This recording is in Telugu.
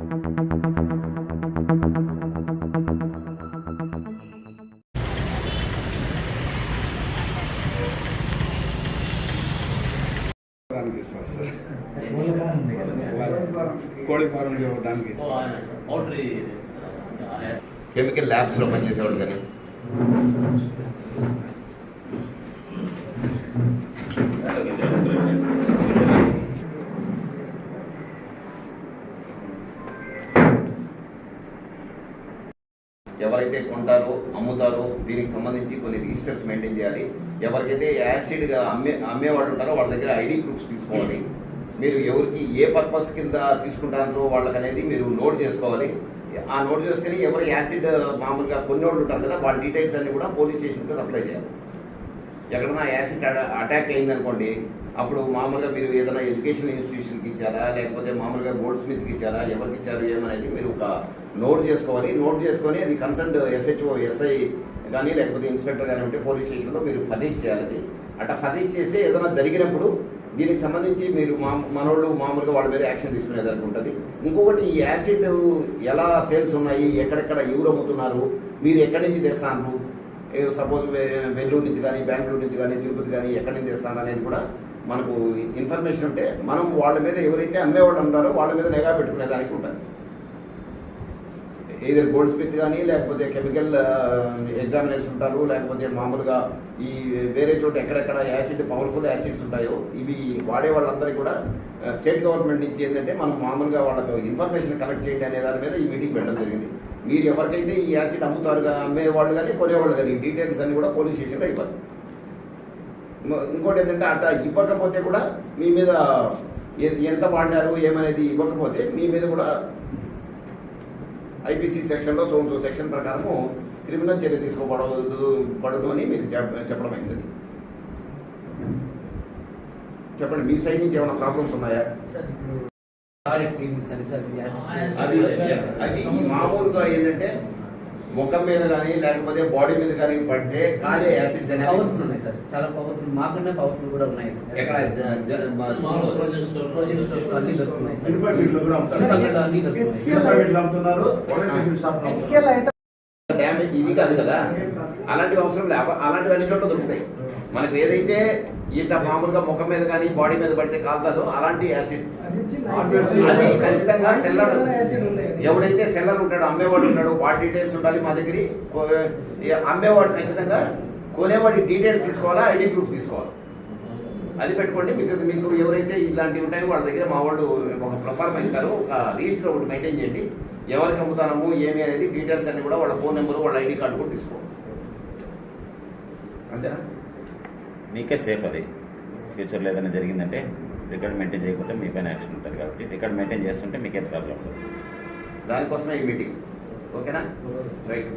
కోడి ఫారం దానికి కెమికల్ ల్యాబ్స్ లో పనిచేసేవాళ్ళు కానీ ఎవరైతే కొంటారో అమ్ముతారో దీనికి సంబంధించి కొన్ని రిజిస్టర్స్ మెయింటైన్ చేయాలి. ఎవరికైతే యాసిడ్గా అమ్మేవాళ్ళు ఉంటారో వాళ్ళ దగ్గర ఐడి ప్రూఫ్స్ తీసుకోవాలి. మీరు ఎవరికి ఏ పర్పస్ కింద తీసుకుంటారో వాళ్ళకి అనేది మీరు నోట్ చేసుకోవాలి. ఆ నోట్ చేసుకుని ఎవరు యాసిడ్ మామూలుగా కొన్ని వాళ్ళు ఉంటారు కదా వాళ్ళ డీటెయిల్స్ అన్ని కూడా పోలీస్ స్టేషన్కి సప్లై చేయాలి. ఎక్కడన్నా యాసిడ్ అటాక్ అయిందనుకోండి, అప్పుడు మామూలుగా మీరు ఏదైనా ఎడ్యుకేషన్ ఇన్స్టిట్యూషన్కి ఇచ్చారా, లేకపోతే మామూలుగా గోల్డ్ స్మిత్కి ఇచ్చారా, ఎవరికి ఇచ్చారు ఏమనేది మీరు ఒక నోట్ చేసుకోవాలి. నోట్ చేసుకొని అది కన్సర్న్ SHO SI కానీ లేకపోతే ఇన్స్పెక్టర్ కానీ ఉంటే పోలీస్ స్టేషన్లో మీరు ఫర్నిష్ చేయాలి. అట్లా ఫర్నిష్ చేస్తే ఏదైనా జరిగినప్పుడు దీనికి సంబంధించి మీరు మనోళ్ళు మామూలుగా వాళ్ళ మీద యాక్షన్ తీసుకునేదానికి ఉంటుంది. ఇంకొకటి ఈ యాసిడ్ ఎలా సేల్స్ ఉన్నాయి, ఎక్కడెక్కడ ఎవరు అమ్ముతున్నారు, మీరు ఎక్కడి నుంచి తెస్తాను, సపోజ్ వెల్లూరు నుంచి కానీ బెంగళూరు నుంచి కానీ తిరుపతి కానీ ఎక్కడి నుంచి తెస్తాను అనేది కూడా మనకు ఇన్ఫర్మేషన్ ఉంటే మనం వాళ్ళ మీద ఎవరైతే అమ్మేవాళ్ళు ఉంటారో వాళ్ళ మీద నిఘా పెట్టుకునేదానికి ఉంటుంది. ఏదో గోల్డ్ స్మిత్ కానీ లేకపోతే కెమికల్ ఎగ్జామినర్స్ ఉంటారు, లేకపోతే మామూలుగా ఈ వేరే చోట ఎక్కడెక్కడ యాసిడ్ పవర్ఫుల్ యాసిడ్స్ ఉంటాయో ఇవి వాడే వాళ్ళందరికీ కూడా స్టేట్ గవర్నమెంట్ నుంచి ఏంటంటే మనం మామూలుగా వాళ్ళకు ఇన్ఫర్మేషన్ కలెక్ట్ చేయండి అనే దాని మీద ఈ మీటింగ్ పెట్టడం జరిగింది. మీరు ఎవరికైతే ఈ యాసిడ్ అమ్ముతారుగా అమ్మేవాళ్ళు కానీ కొనేవాళ్ళు కానీ డీటెయిల్స్ అన్ని కూడా పోలీస్ స్టేషన్లో ఇవ్వాలి. ఇంకోటి ఏంటంటే అట్లా ఇవ్వకపోతే కూడా మీ మీద ఎంత వాడినారు ఏమనేది ఇవ్వకపోతే మీ మీద కూడా IPC సెక్షన్లో సోన్సో సెక్షన్ ప్రకారము క్రిమినల్ చర్య తీసుకోబడదు అని మీకు చెప్పడం అయింది. చెప్పండి, మీ సైడ్ నుంచి ఏమైనా ప్రాబ్లమ్స్ ఉన్నాయా? అది మామూలుగా ఏంటంటే ముఖం మీద కానీ లేకపోతే బాడీ మీద కానీ పడితే కాలే యాసిడ్స్ అనేవి పవర్ఫుల్ ఉన్నాయి సార్, చాలా పవర్ఫుల్, మాకన్నా పవర్ఫుల్ కూడా ఉన్నాయి. ఎక్కడ డ్యామేజ్ ఇది కాదు కదా, అలాంటివి అవసరం లేదు. అలాంటివి అన్ని చోట్ల దొరుకుతాయి మనకు. ఏదైతే ఇట్లా మామూలుగా ముఖం మీద కానీ బాడీ మీద పడితే కాలుతుందో అలాంటి యాసిడ్ అది ఖచ్చితంగా సెల్లర్, ఎవడైతే సెల్లర్ ఉంటాడో అమ్మేవాడు ఉన్నాడో వాడి డీటెయిల్స్ ఉండాలి మా దగ్గర. అమ్మేవాడు ఖచ్చితంగా కొనేవాడి డీటెయిల్స్ తీసుకోవాలా, ఐడి ప్రూఫ్ తీసుకోవాలి. అది పెట్టుకోండి. మీకు ఎవరైతే ఇలాంటివి ఉంటాయో వాళ్ళ దగ్గర మా వాళ్ళు ఒక ప్రొఫార్మ్ ఇస్తారు, ఒక రిజిస్టర్ ఒకటి మెయింటైన్ చేయండి. ఎవరికి అమ్ముతాము ఏమి అనేది డీటెయిల్స్ అన్ని కూడా వాళ్ళ ఫోన్ నెంబరు వాళ్ళ ID కార్డు కూడా తీసుకోండి. అంతేనా? మీకే సేఫ్. అది ఫ్యూచర్లో ఏదైనా జరిగిందంటే రికార్డ్ మెయింటైన్ చేయకపోతే మీ పైన యాక్షన్ ఉంటుంది. కాబట్టి రికార్డ్ మెయింటైన్ చేస్తుంటే మీకే ప్రాబ్లం ఉంటుంది. దానికోసమే ఈ మీటింగ్. ఓకేనా? రైట్.